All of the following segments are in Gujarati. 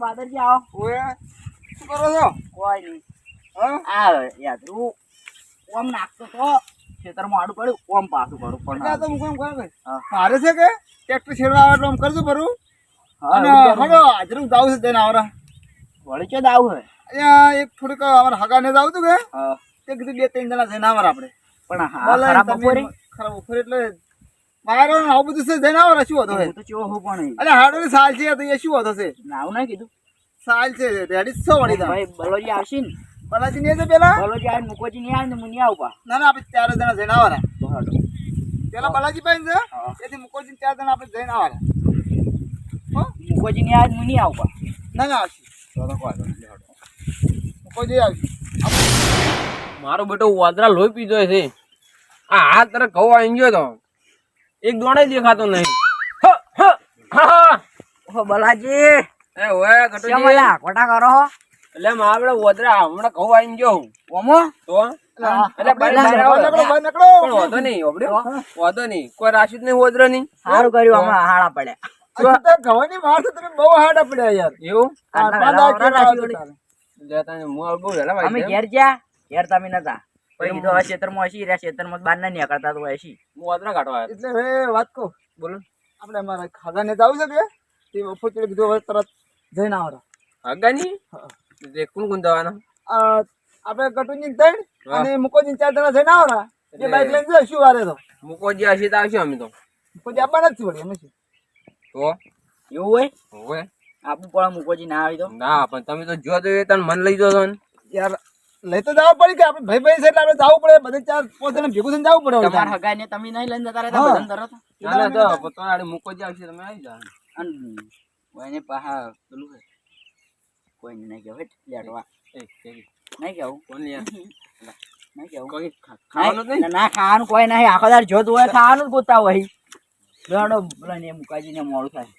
બાદરજી આવો. ઓય શું કરો છો? કોઈ નહીં. હા આ યાદરું ઓમ નાખતો તો ખેતરમાં આડું પડ્યું ઓમ પાછું પડું પણ એટલે આ તો હું કેમ કહું કે હા. મારે છે કે ટ્રેક્ટર છેડવા આવે એટલે આમ કરજો ભરું હા, અને એવું કરું. હલો હાજરું જાવું છે તેને આવરા વળી ચો દાવ હે અહીંયા એક થોડીક અમારા હગાને જાવું હતું કે હા. તે કીધું 2-3 જણા જઈને આવરા આપણે પણ હા બોલે ખરાબ તમે બપોરે ખરાબ બપોરે એટલે વાયરો ને આવું બધું છે જઈને આવરા શું હતો હે હું તો ચો હું પણ અરે હાડોની સાલ છે તો એ શું હતો છે નાવ ના કીધું સાલ છે રેડી છો વળી તમે ભાઈ બલોજી આવશે ને બલાજી ને છે પેલા બલોજી આવે મુકોજી નહીં આવે ને મુનિ આવું પા ના ના આપણે 4 જણા જઈને આવરા તો હાડો. પેલા બલાજી પાસે છે હા. તેથી મુકોજી 4 જણા આપણે જઈને આવરા હો મુકોજી નહીં આવે ને મુનિ આવું પા ના ના આવશે તો કોઈ નહીં હાડો. મુકોજી આવશે મારો બેટો વાદરા લોહી પીધો છે. આ હાથ તરફ ઘઉં આવી ગયો તો એક દોણે દેખાતો નહીં. હ, હ, હા. ઓહો બલાજી એ ઓય કેમ કટોજી. અલા કોટા કરો હો એટલે મારે વાદરા હમણાં ઘઉં આવી ગયો હું. ઓમો તો એટલે બહાર બહાર આવો. નકળો પણ નકળો વાંધો નહીં ઓબડ્યો. વાંધો નહીં કોઈ રાશિદ નહીં વાદરા નહીં સારું કર્યું હમણાં હાડા પડ્યા આ તો ગવાની વાત છે, તમે બહુ હાર્ડ પડ્યા યાર એવું આ કાંટા પાંદા વેલા કેવા વળી. આવતા લેતા ને હું બહુ વહેલા વાગી અમે ગયા. ઘેર જ્યાં ઘેર તમે નતા પછી તો હવે ખેતરમાં હસી રહ્યા ખેતરમાં બહાર ના નીકળતા તો હસી હું વાદરા કાઢવા આવ્યો. એટલે હવે વાત કહું બોલો આપણે અમારા ખાગાને જવું છે કે તે બપોર ચડે કીધું હવે તરત જઈને આવરા હગાની હા. કોણ કોણ જવાના આપણે કટુંજી ત્રણ હા. અને મુકોજી 4 જણા જઈને આવરા એ બાઈક લઈને જાય શું વારે તો મૂકોજી હશે તો આવશું અમે તો. મુકોજી આપવાના જ છે વળી અમે શું તો એવું હોય હવે આપું પણ મુકોજી ના આવી તો ના પણ તમે તો જો તો એ તને મન લઈ જતો ને. યાર લઈ તો જવું પડે કે આપણે ભાઈ છે એટલે આપણે જવું પડે બધે 4-5 જણા ભેગું થઈને જવું પડે હવે તમારા તારે. હગાઈ ને તમે નહીં લઈને જતા રહેતા હા. બધાને તરત ના ના તો તમારે મૂકોજી આવશે તમે આવી જાઓ. અને કોઈને પાહા પેલું છે કોઈને નહીં કહેવું લેટવા એ, એ, નહીં કેવું કોણ લે? નહીં કેવું કોઈ ખાવાનું જ નહીં? ના ખાવાનું કોઈ નહીં આખો દાડ જોતું હોય ખાવાનું જ ગોતા હોય દોડો બોલો ને મુકાજીને મોડું થાય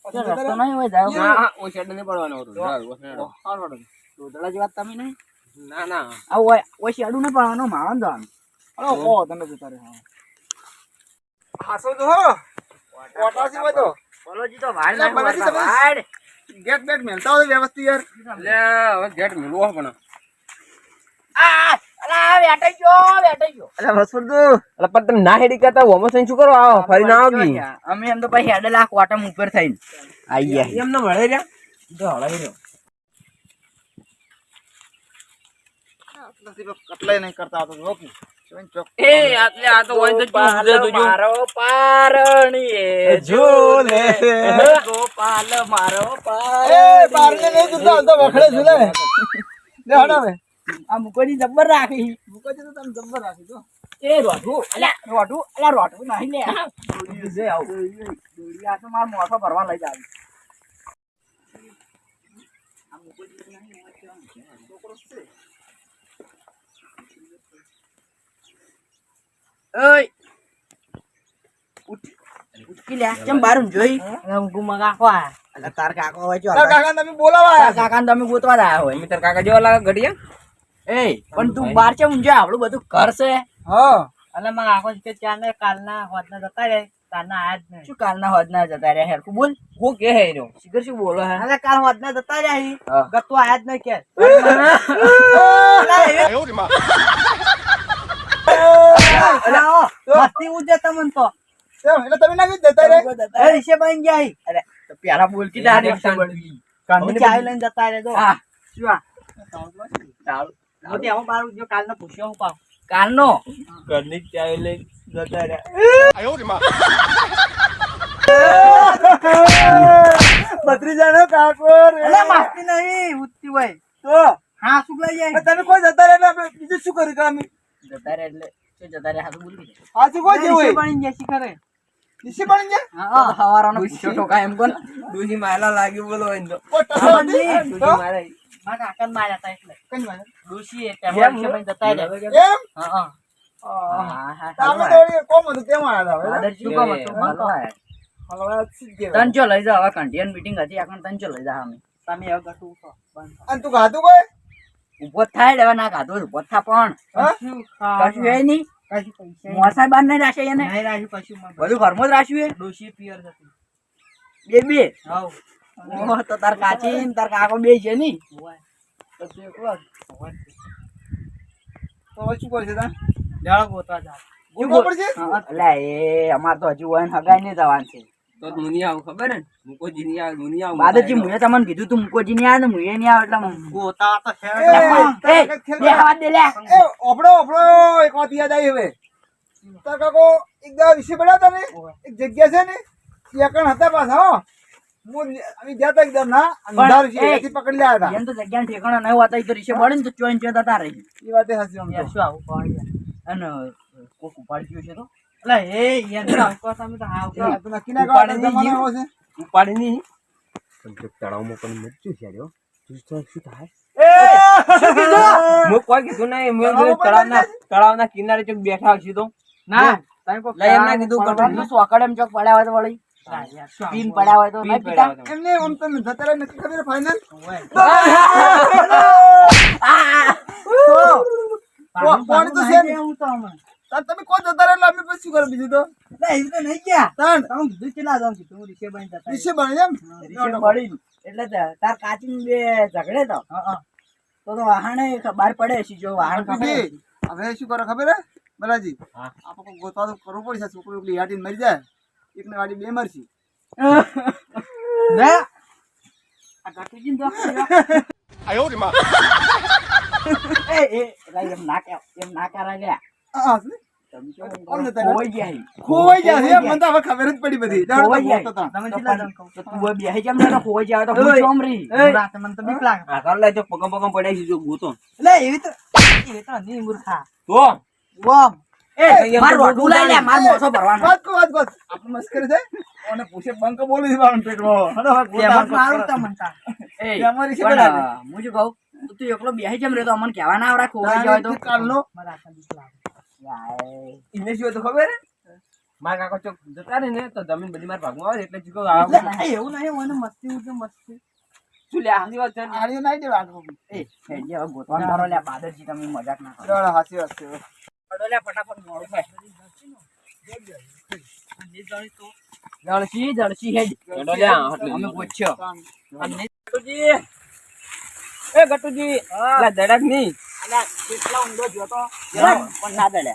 તો રસ્તો નહીં હોય જાવ ના, હા, ઓય શેડ નહીં પડવાનો હતો. જાઓ, ઓય શેડ. દોડલા જેવા તમે નહીં ના ના આ ઓય ઓય શેડું નહીં પડવાનું મારવાનું જવાનું અરે ઓ તમે જતા રહે હાસો તો હો કોટાસી હોય તો બોલોજી તો વાડ એટલે ના બરાજી તમે- વાડ ગેટ બેટ મેલતા હોય વ્યવસ્થિત યાર એટલે હવે ગેટ મેળવો પણ આ અલા વેટાઈ ગયો અરે વસુરદુ એટલે પણ તમે ના હેડી કરતા હોમો થઈને શું કરો આવો ફરી ના આવી અમે એમ તો પછી હેડે લાખ કોટમ ઉપર થઈને આઈ ગયા એમ ના મળે રહ્યા તો હળાઈ રહ્યો કટલાય નહીં કરતા તો જોકી ચોક એ આટલે આ તો હોય તો ચૂસ દે તું જો. મારો પારણીએ ઝૂલે ગોપાલ મારો એ બારને નહીં જુતા તો વખડે ઝૂલે લે હડાવે આ મુકોની જબ્બર રાખી મુકાજી તો તમે જબ્બર રાખી દો એ રોઢું અલા રોઢું નહીં લે દોડી છે આવું દોડી આ તો માર મોઢો ભરવા લઈ જાવ આ મુકોજી નહીં છોકરો છે ઓય ઉઠી લે કેમ બારું જોઈ હું મગા કો અલા તાર કાકો હોય છો કાકા તમે બોલાવા કાકા તમે ગોતવા જ આયા હોય તમે તાર કાકા જેવા લાગે ઘડિયા. એ પણ તું બાર છે ઊંઝા આપણું બધું ઘર છે હા અને માં આખો કે ચાને કાલના હોદના જતા રે કાલના આજ નહીં શું કાલના હોદના જતા રે હેરકુ બોલ હું કે હે રહ્યો શિખર શું બોલો હે અરે કાલ હોદના જતા રે હી હા. ગતો આજ નહીં કે મસ્તી ઉજે તમન તો એટલે તમે ના કીધું જતા રે અરે રીશે બન જાય અરે તો પ્યારા બોલ કી દાર રીશે બની કાંદી ચાય લઈને જતા રે તો હા શું આ ચાલ મોટી આવો બાર જો કાલનો પૂછ્યો હું પાવ કાલનો ઘરની ચાય લઈ જતા રહ્યા. ભત્રીજાનો કાકો રે અરે મસ્તી નહીં ઉઠતી હોય તો હા શું લઈ જાય તમે કોઈ જતા રે એટલે આપણે બીજું શું કર્યું કામ જતા રે એટલે શું જતા રે હાથું બોલી હાચું કોઈ જેવું હોય બની જાય શિખરે નિશી બની ગયા હા હવારાનો પૂછ્યો ઠોકા એમ કોણ ડૂસી માયલા લાગ્યું બોલો એને તો. કોઈ ટસાવાથી? ડૂસી તો? મારે. મારા કાકાને માર્યા હતા એટલે કઈ વાત? ડોશી એટલે હવારે બની જતા રે એમ હા હા હા હા તો આપણે તો એ કોમ હતું તેમાં આવ્યા હતા હવે. શું કામ હતું એ, મારવા હલવા જ કહેવાય. તંચો લઈ જાવ હવે કંટિયન મીટિંગ હતી આપણે તંચો લઈ જાવ અમે તમે હવે ગટુ છો બંધ અને તું ખાધું કોઈ ઉભો જ થાય હવે ના ખાધો ઉભો જ થા પણ કશું હે નહીં મોસા બાર નહીં રાશે એને બધું ઘરમાં જ રાખ્યું હે ડોશી પિયર હતી બે ઓહ તો તાર કાચી ને તાર કાકો બે છે ની તો તું એકલો જ. તો હવે શું કરશે તા? ગોતવા જા ગોતવા પડશે? એટલે એ અમાર તો હજુ હોય ને હગાઈ નહીં જવાનું છે તો મુનિ આવું ખબર ને મુકોજી ની આવે મુનિ આવું બાદરજી મુએ તમને કીધું તું મુકોજી ની આવે ને મુએ નહીં આવે એટલે ગોતા તો છે એ, બે હાથ દે લે એ, ઓભળો, ઓભળો, એક વાત યાદ આવી હવે. તાર કાકો એક દાડો વિશે પડ્યા હતા ને, એક જગ્યા છે ને, ત્યાં કણ હતા પાછા, હો. અમે ગયા તા એકદમ ના, અંધાર છે, એ, એથી પકડી લાયા હતા. એમ તો જગ્યા ઠેકાણા નહીં હોતા તો રીશે બળે ને તો ચોઈન ચોતા તારે એ વાતે સાચી આમ તો. શું આવું અને કોક ઉપાડી ગયું છે તો એટલે એ યાર આ તો નક્કી ના કરવા ઉપાડી જમાનો નહીં. એવો છે. ઉપાડી ની તળાવમાં પણ મરચું છે રહ્યો શું થાય હું કોઈ કીધું નહીં હું તળાવના કિનારે ચોક બેઠા હશે તો ના લઈ એમ ના કીધું કટોરી સોકડ એમ ચોક પડ્યા હોય તો વળી પીન પડ્યા હોય તો નહીં પીતા એમને આમ તો જતા રહ્યા નક્કી ખબર ફાઇનલ. પાણી તો છે ને. તાર તમે કોઈ જતા રહ્યા એટલે અમે પછી શું કરે બીજું તો? તાણ. વિશે બને એમ? એટલે તાર કાચી બે ઝઘડે તો વાહણે બહાર પડે છે જો વાહણ બીજી, હવે શું કરો ખબર હે બલાજી? આપણે ગોતવા તો કરવું પડશે. છોકરો એકલી હાટીને મરી જાય, એકને વાડી બે મરશે. એમ ના કરાય લે હા, શું? તમે કોણ કેવું જતા ખોવાઈ ગયા ખોવાઈ જાય છે. મને તો હવે ખબર જ પડી બધી. જાણો તો ખોવાઈ ગોતતા હતા. તો તું હવે બેહી કેમ ને ખોવાઈ જાય તો હું ચોમ રહી આ કર લે ચોક પગમ પગમ પડ્યા છે જો ગોતો તો માર રોટલું લઈ લે માર મોસો ભરવાનો વાત કો, વાત કો. આપણે મસ્કરી છે. અને પૂછે બંક બોલી દેવાનું પેટમાં. હલો, હવે ગોતા. એ તેમાં રીશે પણ, બનાવી. હું શું કહું તું એકલો બેહી કેમ રહેતો અમને કહેવા ના આવડે ખોવાઈ જાય તો કાલનો ઇને શું હતું ખબર હે મારા કાકો ચોક જતા રહે ને તો જમીન બધી મારા ભાગમાં આવે એટલે ચીકો આવે એવું નહીં શું લે આની વાત છે ને? આર્યો નાઈ દેવા આગળ. એ હેડજે હવે ગોતવાનું મારો લે બાદરજી તમે મજાક ના કરો ચાલો, હાચી વાત છે. પડો લે ફટાફટ મોડું થાય જળસી હેડ હેડો લે, આટલું. અમે પૂછ્યો ગટુજી એ ગટુજી લા દડાક ની અલા કેટલા ઊંડો જોતો પણ ના દડે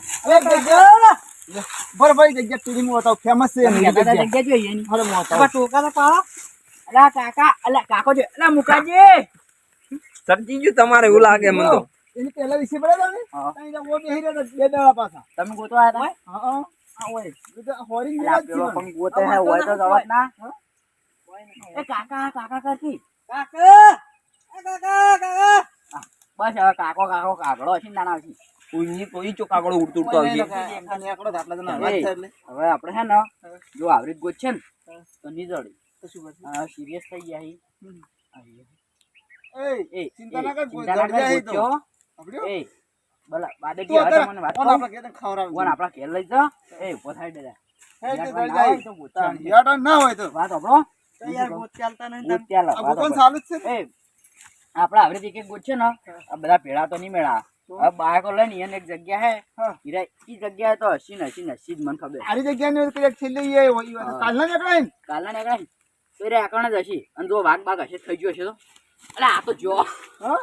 બરાબર જગ્યા ટીવી માં બતાવો. ફેમસ છે એની જગ્યા. જગ્યા જોઈએ એની હાલો, હું બતાવું. ટોકા તો પાડો અલા કાકા અલા કાકો જો અલા મુકાજી સરજી ગયું તમારે એવું લાગે મને તો એની પહેલા વિશે પડ્યા હતા ને? હા. ત્યાં એના વોટ બેહી રહ્યા હતા, બે દાડા પાછા. તમે ગોતો આયા હતા હા, હા. હા હોય બધા હોરી અલા જેવા જ પેલો છે. પણ ગોતે હે હોય તો જવાત ના હા? એ કાકા કાકા કરતી બસ હવે કાકો કાકો કાગડો છે ને નાના છે કોઈ ચોક આગળ ઉડતું ઉડતું આવશે અને એકડો તો આટલા જણા વાત થાય એટલે. હવે આપણે હે ને જો આવરી ગોત છે ને તો નીજડી તો શું કરશું? સિરિયસ થઈ ગયા હી એ, એ ચિંતા ના કર, કોઈ ચિંતા ના જડ જાય કર, તો. ગોત્યો. આપડ્યો? એ બલા બાદરજી તું હવે અત્યારે તમને વાત કોણ કહું? આપણા ઘેર તને ખવડાવે છે? કોણ આપણા ઘેર લઈ જા એ ઉભો થાય દે હે, તે યાર, જડ ના હોય જાય. તો ગોતવા તાણ, યાર, ના હોય તો વાત આપણો યાર, ગોત ચાલતા નહીં. ગોત ચાલો, આ વાત ગોતવાનું આપણો. ચાલુ જ છે ને? એ આપડા આવડી એક એક ગોત છે ને આ બધા પેડા તો નહીં મેળા હવે બાળકો લઈને એને એક જગ્યા હે હા. ઈ જગ્યાએ તો હસી નસી જ મને ખબર આરી જગ્યાની પેલી છેલ્લે એ હોય, એ વાત. કાલના નીકળાય ને? કાલના નીકળે ને તો રે આકણ જ હસી અને જો વાઘ બાગ હશે થઈ ગયો છે તો અલે આ તો જો હા?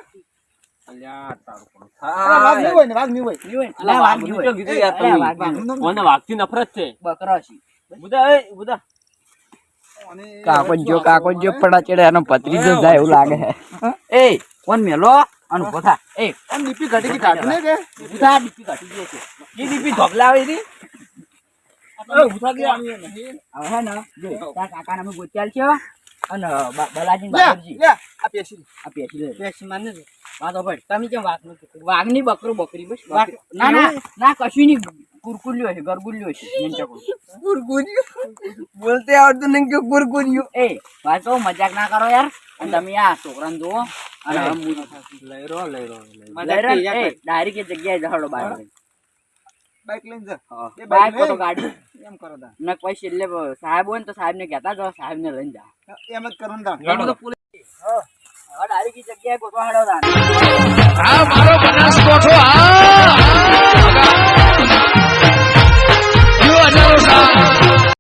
અલ્યા તારું પણ અરે, વાઘ નહીં હોય ને, વાઘ નહીં હોય. નહીં હોય ને? અલા, અલે, વાઘ વાઘ નહીં નું હોય. તો કીધું યાર અલે, તમે. વાઘ, વાઘ. મને વાઘથી નફરત છે બકરો હસી બુધા એ બુધા અને કાકો જો પડા ચડે એનો પત્રીજો જાય એવું લાગે એ કોણ મેલો અને ઉભો થા એ આમ ડીપી ઘટી ગઈ, કાઢી નહીં કે? ઉભો થા ડીપી કાઢી ગયો છે ઈ દીપી ધોગલા આવી હતી એ ઉઠા ગયા હવે હે ને જો તાર કાકાને અમે ગોત્યાલ છે અને બલાજી લે, બાબરજી લે, આ પેશી. આ પેસી લે પેશી માને છે. વાતો ભાઈ તમે કેમ વાઘની બકરું બકરી બસ ના ના ના કશું નહીં કુરકુલ્યો છે ગરગુલ્યો છે મેંચકો બોલતે આવડતું નહીં કે ગુરગુર્યું એ વાત કહું મજાક ના કરો યાર અને તમે આ છોકરાને જુઓ અને હવે લઈ રો ડાયરેક્ટ એ જગ્યાએ જહાડો બહાર બાઈક લઈને જા. એ બાઈક બાઈક તો ગાડી એમ કરો તા. ને પછી એટલે સાહેબ હોય ને તો સાહેબ ને કહેતા જાઓ સાહેબ ને લઈને જા એમ જ કરું ને તા. ગાડો. એમ તો પોલીસ હવે ડાયરેક્ટ ઈ જગ્યાએ ગોતવા હાડો તાન. હા મારો